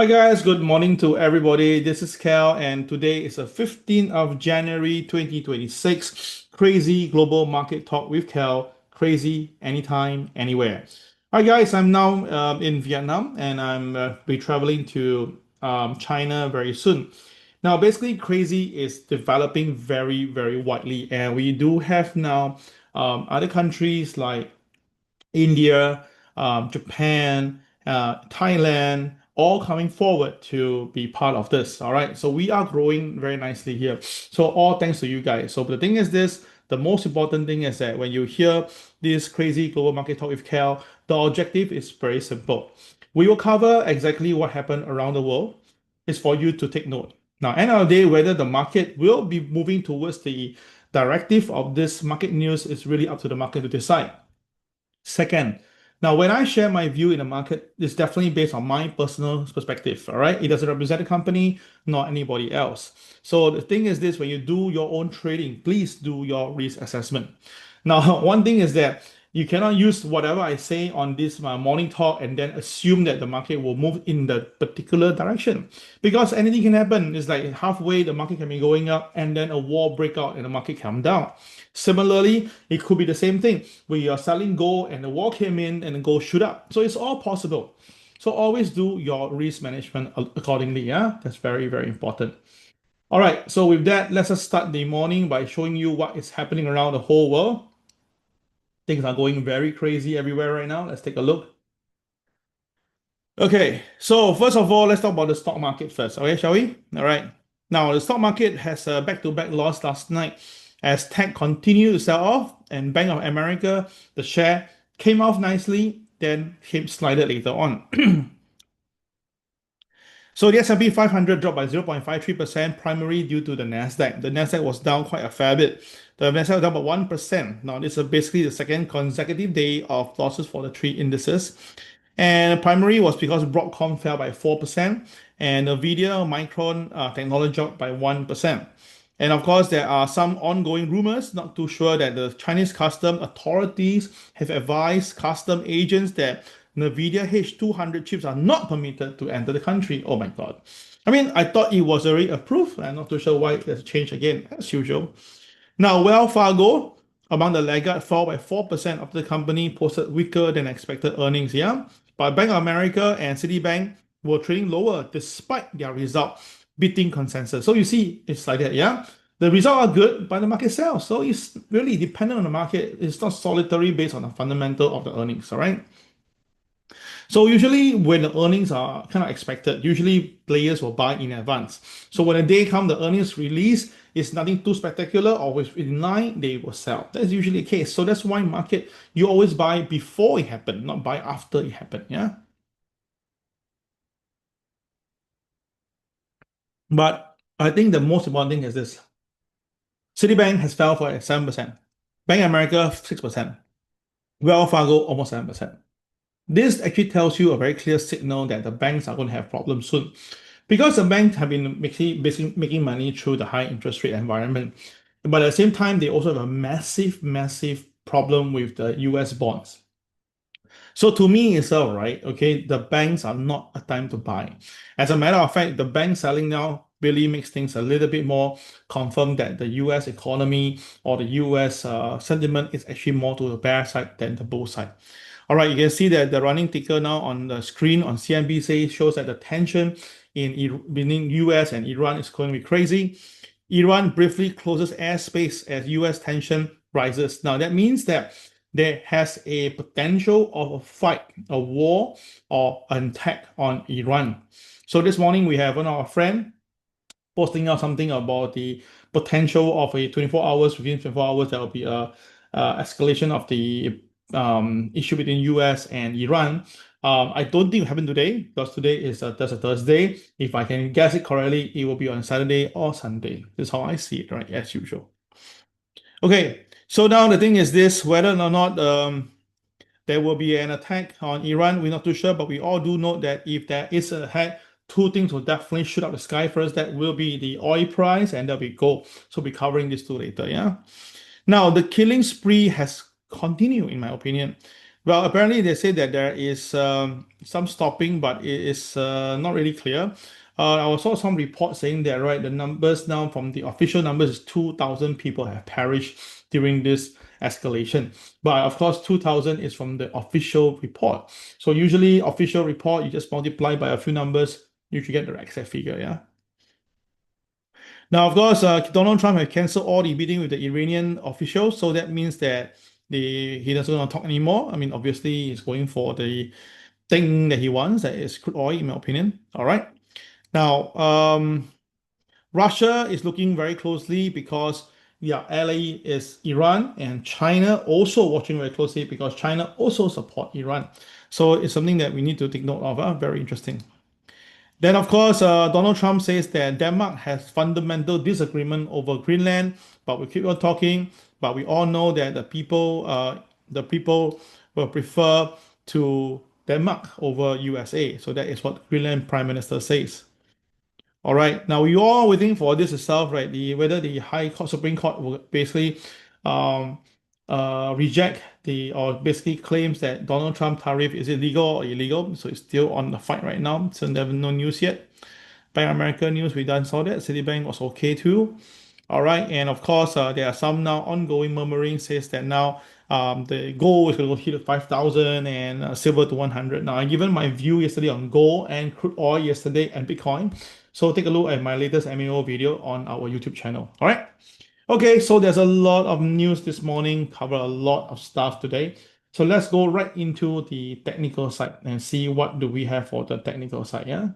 Hi guys, good morning to everybody. This is KEL, and today is the 15th of January 2026. Crazy Global Market Talk with KEL. Crazy anytime, anywhere. Hi guys, I'm now in Vietnam, and I'm be traveling to China very soon. Now, basically, Crazy is developing very, very widely, and we do have now other countries like India, Japan, Thailand, all coming forward to be part of this. All right. So we are growing very nicely here. So all thanks to you guys. So the thing is this, the most important thing is that when you hear this crazy global market talk with Cal, the objective is very simple. We will cover exactly what happened around the world. It's for you to take note. Now, end of the day, whether the market will be moving towards the directive of this market news is really up to the market to decide. Second, now when I share my view in the market, it's definitely based on my personal perspective, all right? It doesn't represent the company, nor anybody else. So the thing is this, when you do your own trading, please do your risk assessment. Now, one thing is that you cannot use whatever I say on this morning talk and then assume that the market will move in the particular direction. Because anything can happen. It's like halfway the market can be going up and then a war break out and the market come down. Similarly, it could be the same thing. We are selling gold and the war came in and the gold shoot up. So it's all possible. So always do your risk management accordingly. Yeah, that's very, very important. All right, so with that, let's just start the morning by showing you what is happening around the whole world. Things are going very crazy everywhere right now. Let's take a look. Okay, so first of all, let's talk about the stock market first. Okay, shall we? All right. Now, the stock market has a back-to-back loss last night as tech continued to sell off, and Bank of America, the share came off nicely, then came slided later on. So the S&P 500 dropped by 0.53%, primarily due to the Nasdaq. The Nasdaq was down quite a fair bit. The Nasdaq was down by 1%. Now, this is basically the second consecutive day of losses for the three indices. And the primary was because Broadcom fell by 4%, and NVIDIA, Micron technology dropped by 1%. And of course, there are some ongoing rumors, not too sure, that the Chinese custom authorities have advised custom agents that NVIDIA H200 chips are not permitted to enter the country. Oh my God. I mean, I thought it was already approved. I'm not too sure why it has changed again, as usual. Now, Wells Fargo, among the laggard, fell by 4% after the company posted weaker than expected earnings, yeah? But Bank of America and Citibank were trading lower despite their result beating consensus. So you see, it's like that, yeah? The results are good, but the market sells. So it's really dependent on the market. It's not solitary based on the fundamental of the earnings, all right? So usually when the earnings are kind of expected, usually players will buy in advance. So when the day comes, the earnings release is nothing too spectacular or in line, they will sell. That's usually the case. So that's why market, you always buy before it happened, not buy after it happened. Yeah. But I think the most important thing is this. Citibank has fell for 7%. Bank of America, 6%. Wells Fargo, almost 7%. This actually tells you a very clear signal that the banks are going to have problems soon. Because the banks have been basically making money through the high interest rate environment. But at the same time, they also have a massive, massive problem with the US bonds. So to me, it's all right. Okay, the banks are not a time to buy. As a matter of fact, the bank selling now really makes things a little bit more confirmed that the US economy or the US sentiment is actually more to the bear side than the bull side. All right, you can see that the running ticker now on the screen on CNBC shows that the tension between US and Iran is going to be crazy. Iran briefly closes airspace as US tension rises. Now that means that there has a potential of a fight, a war, or an attack on Iran. So this morning we have one of our friend posting out something about the potential of a 24 hours, within 24 hours, there will be a escalation of the issue between US and Iran. I don't think it happened today because today is that's a Thursday. If I can guess it correctly, it will be on Saturday or Sunday. This is how I see it, right? As usual. Okay, so now the thing is this, whether or not there will be an attack on Iran, we're not too sure, but we all do know that if there is an attack, two things will definitely shoot up the sky first. That will be the oil price and there'll be gold. So we'll be covering these two later, yeah? Now, the killing spree has continued, in my opinion. Well, apparently they say that there is some stopping, but it is not really clear. I saw some reports saying that, right, the numbers now from the official numbers is 2,000 people have perished during this escalation. But of course, 2,000 is from the official report. So usually official report, you just multiply by a few numbers, you should get the exact figure, yeah. Now, of course, Donald Trump has canceled all the meeting with the Iranian officials, so that means that he doesn't want to talk anymore. I mean, obviously, he's going for the thing that he wants, that is crude oil, in my opinion. All right. Now, Russia is looking very closely because their ally is Iran, and China also watching very closely because China also support Iran. So it's something that we need to take note of. Very interesting. Then, of course, Donald Trump says that Denmark has fundamental disagreement over Greenland, but we keep on talking. But we all know that the people will prefer to Denmark over USA. So that is what Greenland Prime Minister says. All right. Now we all waiting for this itself, right? Whether the High Court, Supreme Court will basically um, reject or basically claims that Donald Trump tariff is illegal or illegal. So it's still on the fight right now. So there's no news yet. Bank of America news, we done saw that. Citibank was okay too. All right, and of course, there are some now ongoing murmuring says that now the gold is going to hit 5,000 and silver to 100. Now, I given my view yesterday on gold and crude oil yesterday and Bitcoin. So take a look at my latest MAO video on our YouTube channel. All right. Okay, so there's a lot of news this morning, cover a lot of stuff today. So let's go right into the technical side and see what do we have for the technical side. Yeah.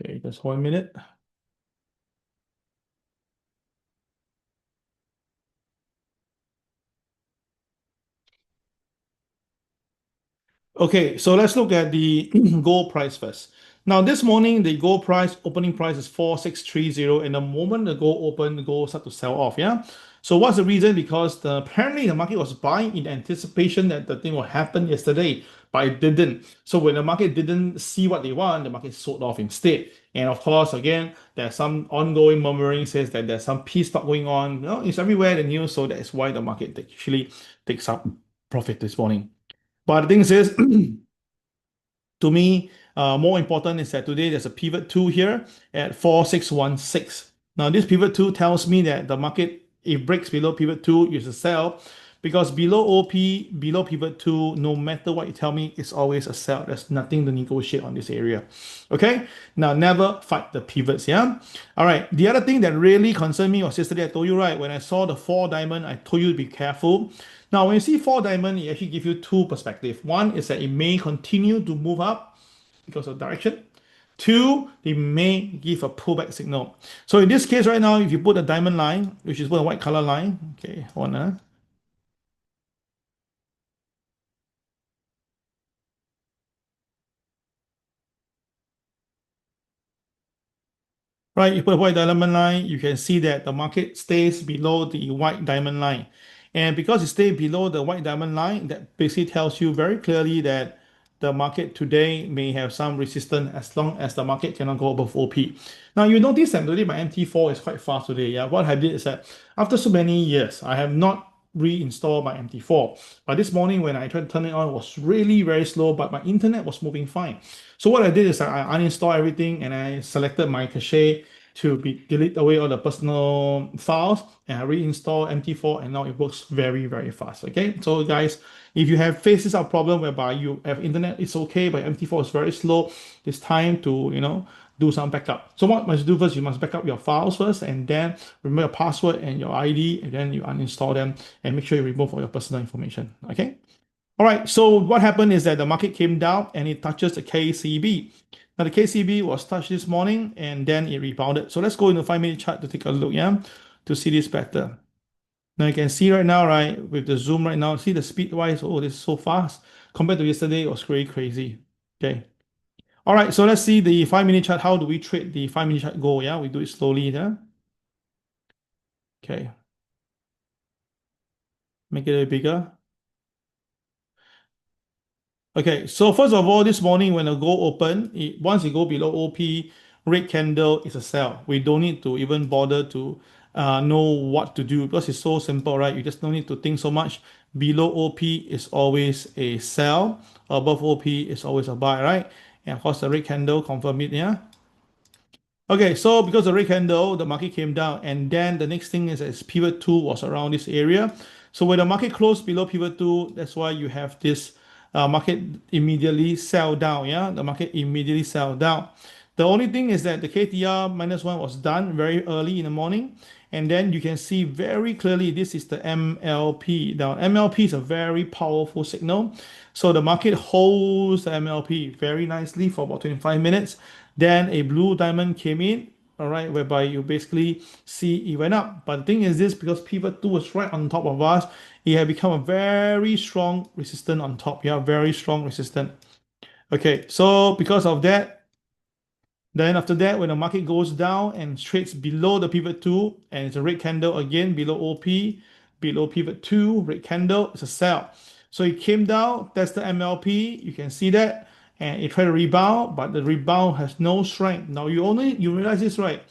Okay, just 1 minute. Okay, so let's look at the gold price first. Now, this morning, the gold price, opening price is 4,630, and the moment the gold opened, the gold start to sell off, yeah? So what's the reason? Because apparently the market was buying in anticipation that the thing will happen yesterday, but it didn't. So when the market didn't see what they want, the market sold off instead. And of course, again, there's some ongoing murmuring says that there's some peace talk going on. You know, it's everywhere in the news, so that's why the market actually takes up profit this morning. But the thing is, to me, more important is that today there's a pivot 2 here at 4616. Now, this pivot 2 tells me that the market, if breaks below pivot 2, is a sell because below OP, below pivot 2, no matter what you tell me, it's always a sell. There's nothing to negotiate on this area. Okay, now never fight the pivots. Yeah, all right. The other thing that really concerned me was yesterday, I told you, right, when I saw the 4 diamond, I told you to be careful. Now, when you see 4 diamond, it actually gives you two perspectives. One is that it may continue to move up because of direction. Two, it may give a pullback signal. So in this case right now, if you put a diamond line, which is put a white color line, okay, one. Right, you put a white diamond line, you can see that the market stays below the white diamond line. And because it stays below the white diamond line, that basically tells you very clearly that the market today may have some resistance as long as the market cannot go above OP. Now you notice that today my MT4 is quite fast today. Yeah, what I did is that after so many years, I have not reinstalled my MT4. But this morning when I tried to turn it on, it was really very slow, but my internet was moving fine. So what I did is I uninstalled everything and I selected my cache to be delete away all the personal files and I reinstall MT4 and now it works very, very fast. Okay, so guys, if you have faces a problem whereby you have internet, it's okay, but MT4 is very slow. It's time to, do some backup. So what must you do first? You must backup your files first and then remember your password and your ID and then you uninstall them and make sure you remove all your personal information. Okay. All right, so what happened is that the market came down and it touches the KCB. Now the KCB was touched this morning and then it rebounded. So let's go into 5 minute chart to take a look, yeah, to see this better. Now you can see right now, right, with the zoom right now, see the speed wise, oh, this is so fast. Compared to yesterday, it was really crazy. Okay. All right, so let's see the 5 minute chart. How do we trade the 5 minute chart goal? Yeah, we do it slowly, yeah. Okay, make it a bit bigger. Okay, so first of all, this morning when the gold open, once it go below OP, red candle is a sell. We don't need to even bother to know what to do because it's so simple, right? You just don't need to think so much. Below OP is always a sell. Above OP is always a buy, right? And of course, the red candle confirm it, yeah? Okay, so because the red candle, the market came down, and then the next thing is pivot two was around this area. So when the market closed below pivot two, that's why you have this market immediately sell down. Yeah, the market immediately sell down. The only thing is that the KTR minus one was done very early in the morning, and then you can see very clearly this is the MLP. Now MLP is a very powerful signal, so the market holds the MLP very nicely for about 25 minutes. Then a blue diamond came in, all right, whereby you basically see it went up. But the thing is this, because pivot 2 was right on top of us, it had become a very strong resistance on top. Yeah, very strong resistance. Okay, so because of that, then after that, when the market goes down and trades below the pivot 2, and it's a red candle again below OP, below pivot 2, red candle, it's a sell. So it came down, that's the MLP, you can see that, and it tried to rebound, but the rebound has no strength. Now you realize this, right?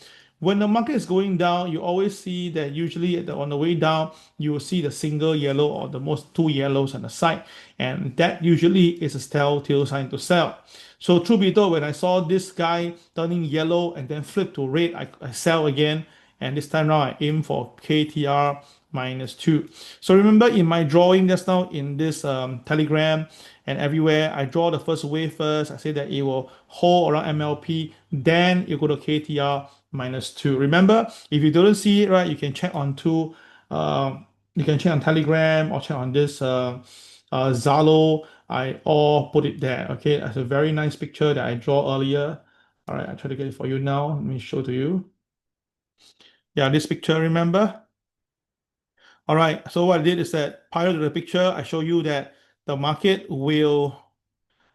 When the market is going down, you always see that usually on the way down, you will see the single yellow or the most two yellows on the side. And that usually is a telltale sign to sell. So truth be told, when I saw this guy turning yellow and then flip to red, I sell again. And this time around, I aim for KTR minus 2. So remember in my drawing just now in this Telegram and everywhere, I draw the first wave first. I say that it will hold around MLP, then you go to KTR minus 2. Remember, if you don't see it right, you can check on you can check on Telegram or check on this Zalo. I all put it there. Okay, that's a very nice picture that I draw earlier. All right, I try to get it for you now. Let me show to you. Yeah, this picture, remember? All right, so what I did is that prior to the picture, I show you that the market will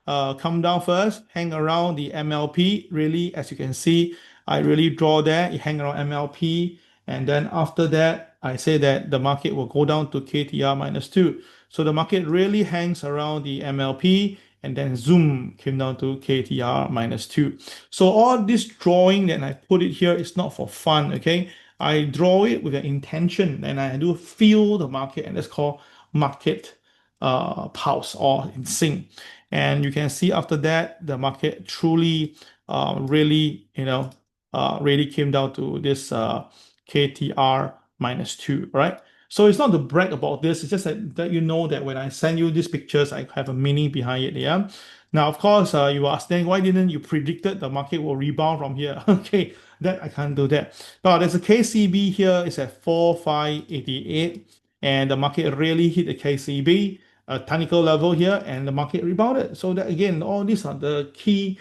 come down first, hang around the MLP. Really, as you can see, I really draw there, it hang around MLP. And then after that, I say that the market will go down to KTR minus 2. So the market really hangs around the MLP and then zoom came down to KTR minus 2. So all this drawing that I put it here is not for fun, okay? I draw it with an intention and I do feel the market, and that's called market pulse or in sync. And you can see after that, the market truly, really, really came down to this KTR minus 2, right? So it's not to brag about this. It's just that you know that when I send you these pictures, I have a meaning behind it. Yeah. Now, of course, you were asking why didn't you predicted the market will rebound from here? Okay, that I can't do that. Now, there's a KCB here. It's at 4588, and the market really hit the KCB a technical level here, and the market rebounded. So that again, all these are the key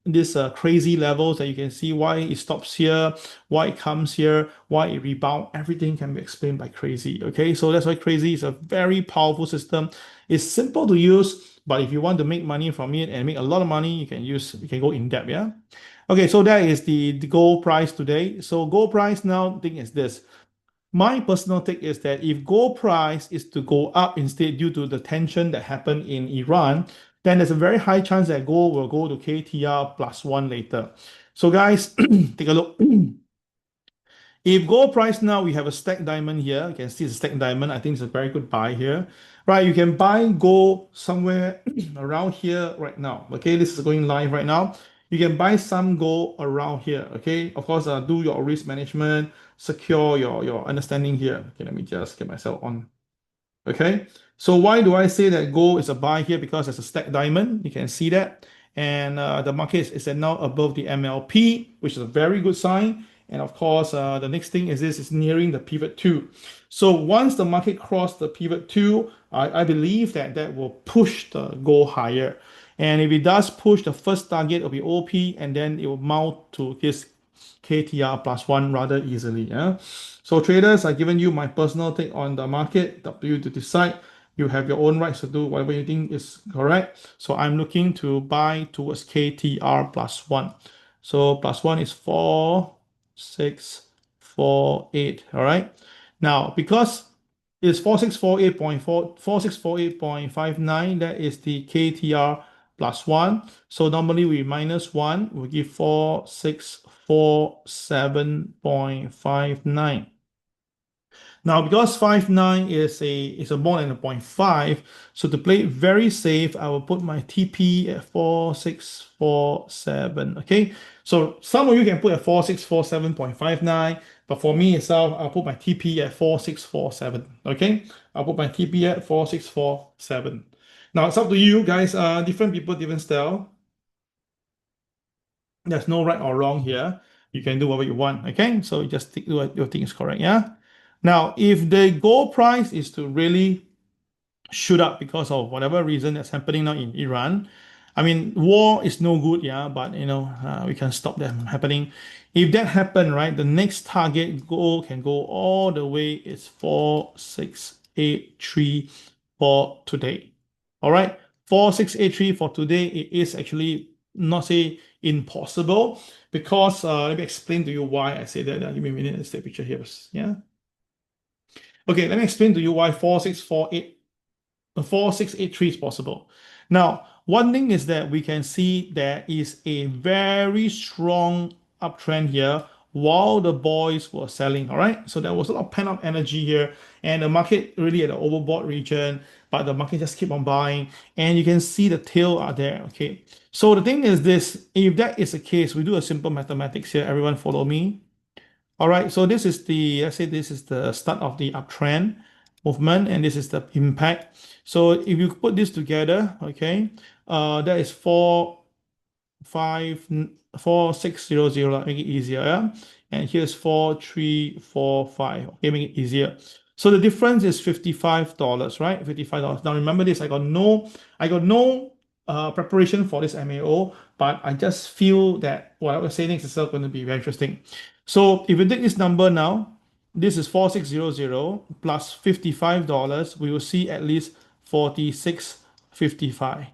this crazy levels that you can see why it stops here, why it comes here, why it rebound. Everything can be explained by CRAZII. Okay, so that's why CRAZII is a very powerful system. It's simple to use, but if you want to make money from it and make a lot of money, you can go in depth. Yeah. Okay, so that is the gold price today. So gold price now thing is this. My personal take is that if gold price is to go up instead due to the tension that happened in Iran, then there's a very high chance that gold will go to KTR plus 1 later. So guys, take a look. If gold price now, we have a stacked diamond here. You can see it's a stacked diamond. I think it's a very good buy here. Right, you can buy gold somewhere around here right now. Okay, this is going live right now. You can buy some gold around here. Okay, of course, do your risk management, secure your understanding here. Okay, let me just get myself on. Okay, so why do I say that gold is a buy here? Because it's a stacked diamond. You can see that. And the market is now above the MLP, which is a very good sign. And of course, the next thing is this is nearing the pivot 2. So once the market crossed the pivot 2, I believe that that will push the gold higher. And if it does push, the first target will be OP, and then it will mount to this KTR plus 1 rather easily. Yeah. So traders, I've given you my personal take on the market. Up to you to decide. You have your own rights to do whatever you think is correct. So I'm looking to buy towards KTR plus 1. So plus 1 is 4, 6, 4, 8. All right. Now, because it's 4648.4, 4648.59, that is the KTR plus 1. So normally we minus 1, we give 4647.59. Now, because 59 is a more than a point 0.5, so to play it very safe, I will put my TP at 4647. Okay, so some of you can put at 4647.59, but for me itself, I'll put my TP at 4647. Okay, I'll put my TP at 4647. Now it's up to you guys. Different people, different style. There's no right or wrong here. You can do whatever you want. Okay, so you just do what your thing is correct. Yeah. Now, if the gold price is to really shoot up because of whatever reason that's happening now in Iran, I mean, war is no good, yeah, but we can stop them happening. If that happen, right, the next target gold can go all the way is 4683 for today. All right, 4683 for today. It is actually not say impossible because let me explain to you why I say that. Give me a minute. Let's take a picture here. Yeah. Okay, let me explain to you why 4683 is possible. Now, one thing is that we can see there is a very strong uptrend here while the boys were selling. All right, so there was a lot of pent-up energy here, and the market really at the overbought region, but the market just keep on buying, and you can see the tail are there. Okay, so the thing is this: if that is the case, we do a simple mathematics here. Everyone follow me. All right, so this is let's say this is the start of the uptrend movement, and this is the impact. So if you put this together, okay, that is 4600, make it easier, yeah? And here's 4345, okay, make it easier. So the difference is $55, right? $55. Now remember this, I got no preparation for this MAO, but I just feel that what I was saying next is going to be very interesting. So if you take this number now, this is 4600 plus $55, we will see at least 4655.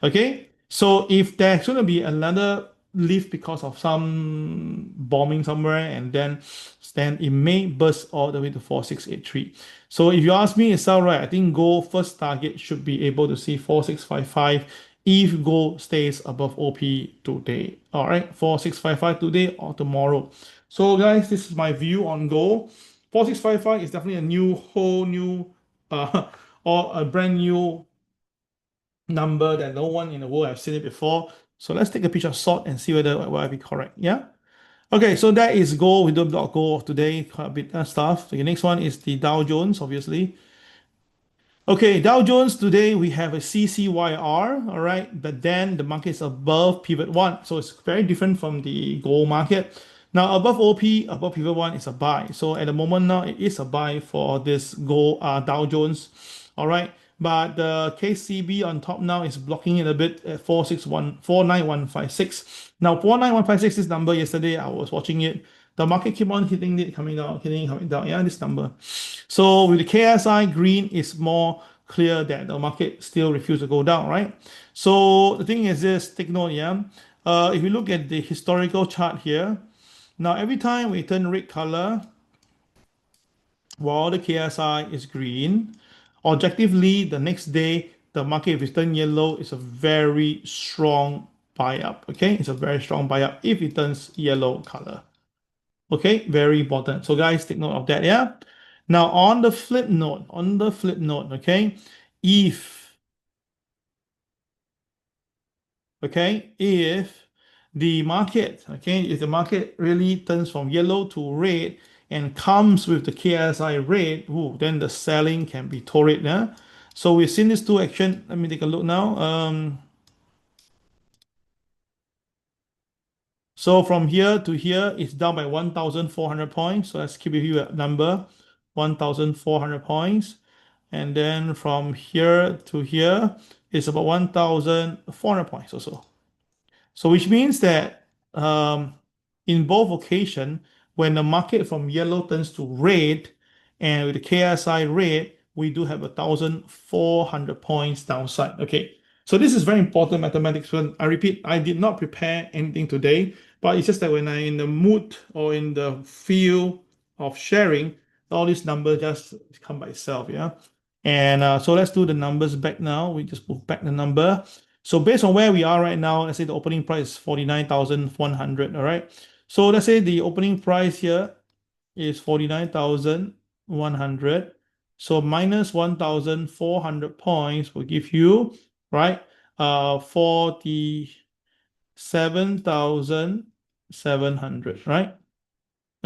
Okay, so if there's going to be another lift because of some bombing somewhere, and then it may burst all the way to 4683. So if you ask me itself, right, I think gold first target should be able to see 4655 if gold stays above OP today. All right, 4655 today or tomorrow. So guys, this is my view on gold. 4655 is definitely a whole new, or a brand new number that no one in the world have seen it before. So let's take a pinch of salt and see whether will I be correct. Yeah. Okay, so that is gold. We don't block gold today, quite a bit of stuff. The next one is the Dow Jones, obviously. Okay, Dow Jones today we have a CCYR, all right, but then the market is above pivot one, so it's very different from the gold market. Now above OP, above pivot one is a buy. So at the moment now it is a buy for this gold Dow Jones, all right. But the KCB on top now is blocking it a bit at 49156. Now 49156, this number yesterday I was watching it. The market keep on hitting it, coming down, hitting, coming down. Yeah, this number. So with the KSI green, it's more clear that the market still refuses to go down, right? So the thing is this, take note, yeah. If you look at the historical chart here, now every time we turn red color, while the KSI is green, objectively the next day the market if it turns yellow is a very strong buy up. Okay, it's a very strong buy up if it turns yellow color. Okay, very important. So guys, take note of that, yeah? Now on the flip note, okay, if the market, okay, if the market really turns from yellow to red and comes with the KSI red, ooh, then the selling can be torrid, yeah? So we've seen these two action. Let me take a look now. So from here to here, it's down by 1,400 points. So let's keep it here number 1,400 points. And then from here to here, it's about 1,400 points or so. So which means that in both occasions, when the market from yellow turns to red, and with the KSI red, we do have 1,400 points downside. Okay, so this is very important mathematics. I repeat, I did not prepare anything today, but it's just that when I'm in the mood or in the feel of sharing, all these numbers just come by itself, yeah. And so let's do the numbers back now. We just move back the number. So based on where we are right now, let's say the opening price is 49,100, all right? So let's say the opening price here is 49,100. So minus 1,400 points will give you, right? 47,700, right?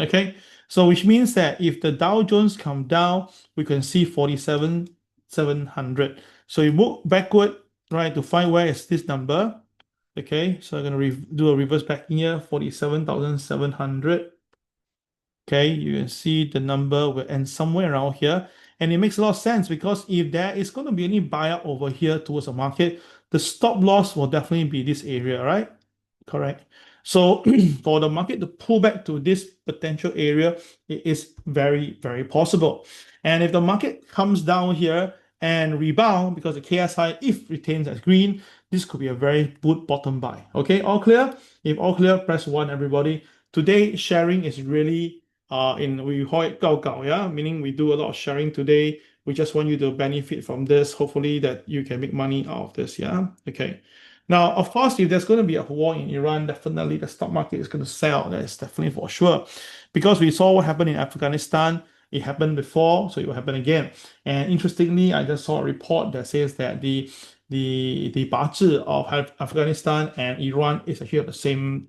Okay, so which means that if the Dow Jones come down, we can see 47,700. So you move backward, right, to find where is this number. Okay, so I'm going to do a reverse back here, 47,700. Okay, you can see the number will end somewhere around here. And it makes a lot of sense because if there is going to be any buyout over here towards the market, the stop loss will definitely be this area, right? Correct. So for the market to pull back to this potential area, it is very, very possible. And if the market comes down here and rebound because the KSI, if retains as green, this could be a very good bottom buy. Okay, all clear? If all clear, press 1, everybody. Today, sharing is really we call it gao gao, yeah, meaning we do a lot of sharing today. We just want you to benefit from this. Hopefully that you can make money out of this, yeah. Okay. Now, of course, if there's going to be a war in Iran, definitely the stock market is going to sell. That's definitely for sure. Because we saw what happened in Afghanistan. It happened before, so it will happen again. And interestingly, I just saw a report that says that the Bazi of Afghanistan and Iran is actually of the same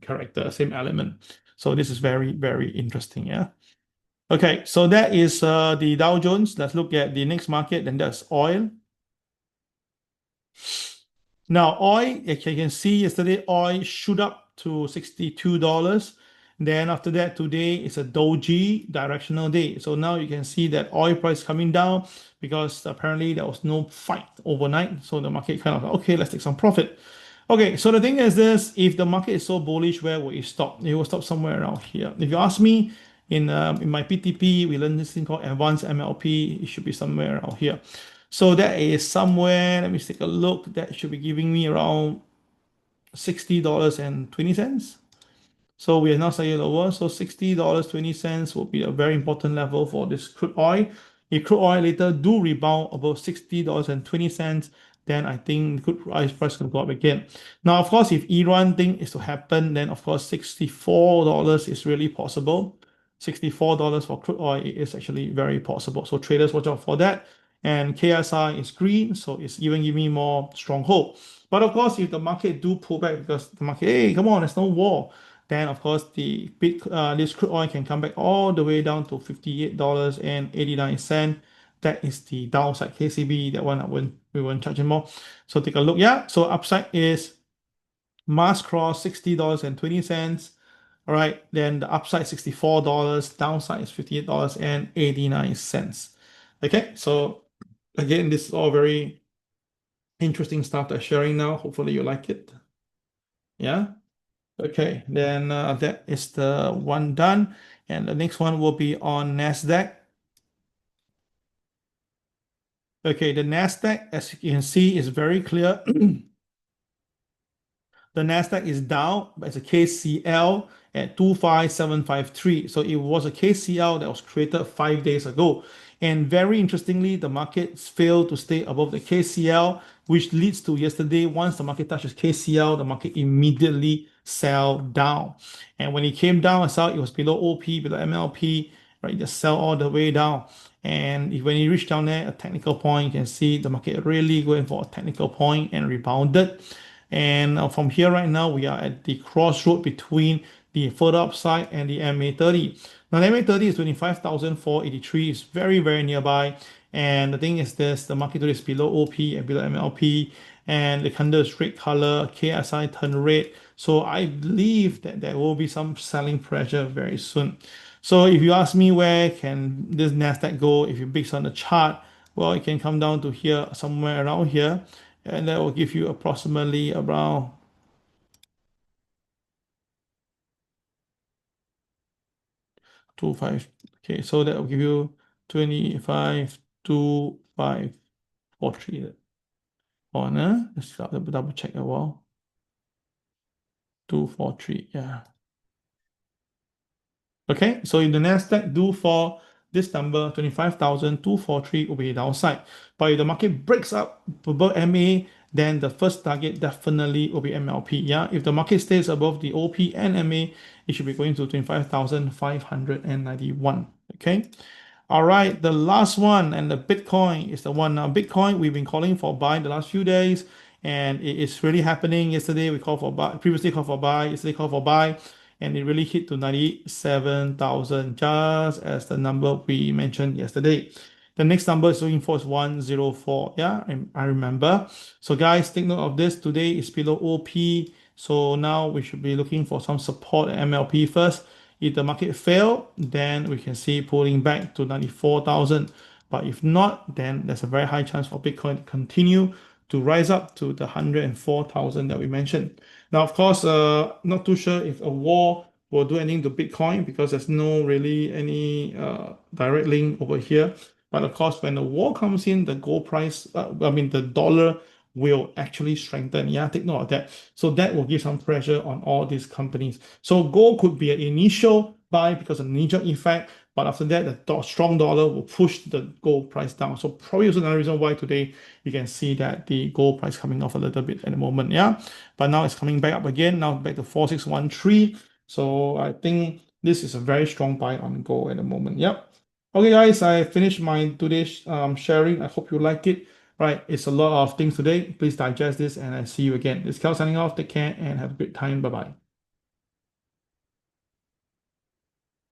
character, same element. So this is very, very interesting, yeah. Okay, so that is the Dow Jones. Let's look at the next market, and that's oil. Now, oil, as you can see, yesterday oil shoot up to $62. Then after that, today is a doji directional day. So now you can see that oil price coming down because apparently there was no fight overnight. So the market kind of, okay, let's take some profit. Okay, so the thing is this, if the market is so bullish, where will it stop? It will stop somewhere around here. If you ask me, in my PTP, we learned this thing called advanced MLP. It should be somewhere around here. So that is somewhere, let me take a look. That should be giving me around $60.20. So we are now slightly lower. So $60.20 will be a very important level for this crude oil. If crude oil later do rebound above $60.20, then I think crude oil price can go up again. Now, of course, if Iran thing is to happen, then of course $64 is really possible. $64 for crude oil is actually very possible. So traders watch out for that. And KSI is green, so it's even giving me more stronghold. But of course, if the market do pull back because the market, hey, come on, there's no war, then of course this crude oil can come back all the way down to $58.89. That is the downside. KCB, that one we won't charge anymore. So take a look. Yeah, so upside is Mars cross $60.20. All right, then the upside $64, downside is $58.89. Okay, so again, this is all very interesting stuff that I'm sharing now. Hopefully you like it. Yeah. Okay, then that is the one done. And the next one will be on NASDAQ. Okay, the NASDAQ, as you can see, is very clear. The NASDAQ is down, but it's a KCL at 25753. So it was a KCL that was created 5 days ago. And very interestingly, the market failed to stay above the KCL, which leads to yesterday, once the market touches KCL, the market immediately sell down. And when it came down, I saw it was below OP, below MLP, right? Just sell all the way down. And when you reach down there, a technical point, you can see the market really going for a technical point and rebounded. And from here right now, we are at the crossroad between the further upside and the MA30. Now, the MA30 is 25,483. It's very, very nearby. And the thing is this, the market today is below OP and below MLP. And the candle is red color, KSI turn red. So I believe that there will be some selling pressure very soon. So if you ask me where can this NASDAQ go, if you big on the chart, well, it can come down to here, somewhere around here. And that will give you approximately around 25. Okay, so that will give you 25,2,543. On let's double check a while. 243, yeah. Okay, so if the NASDAQ do fall, this number 25,243 will be downside. But if the market breaks up above MA then the first target definitely will be MLP. Yeah, if the market stays above the OP and MA, it should be going to 25,591. Okay. All right, the last one and the Bitcoin is the one. Now, Bitcoin, we've been calling for buy the last few days, and it is really happening. Yesterday we called for buy, previously called for buy, yesterday called for buy, and it really hit to 97,000 just as the number we mentioned yesterday. The next number is looking for is 104. Yeah, I remember. So guys, take note of this. Today is below OP. So now we should be looking for some support at MLP first. If the market fail, then we can see pulling back to 94,000. But if not, then there's a very high chance for Bitcoin to continue to rise up to the 104,000 that we mentioned. Now, of course, not too sure if a war will do anything to Bitcoin because there's no really any direct link over here. But of course, when the war comes in, the gold price, the dollar will actually strengthen. Yeah, take note of that. So that will give some pressure on all these companies. So gold could be an initial buy because of the knee-jerk effect, but after that, the strong dollar will push the gold price down. So probably also another reason why today you can see that the gold price coming off a little bit at the moment. Yeah, but now it's coming back up again. Now back to 4613. So I think this is a very strong buy on gold at the moment. Yep. Okay, guys, I finished my today's sharing. I hope you like it. Right, it's a lot of things today. Please digest this, and I see you again. This is Cal signing off. Take care and have a great time. Bye bye.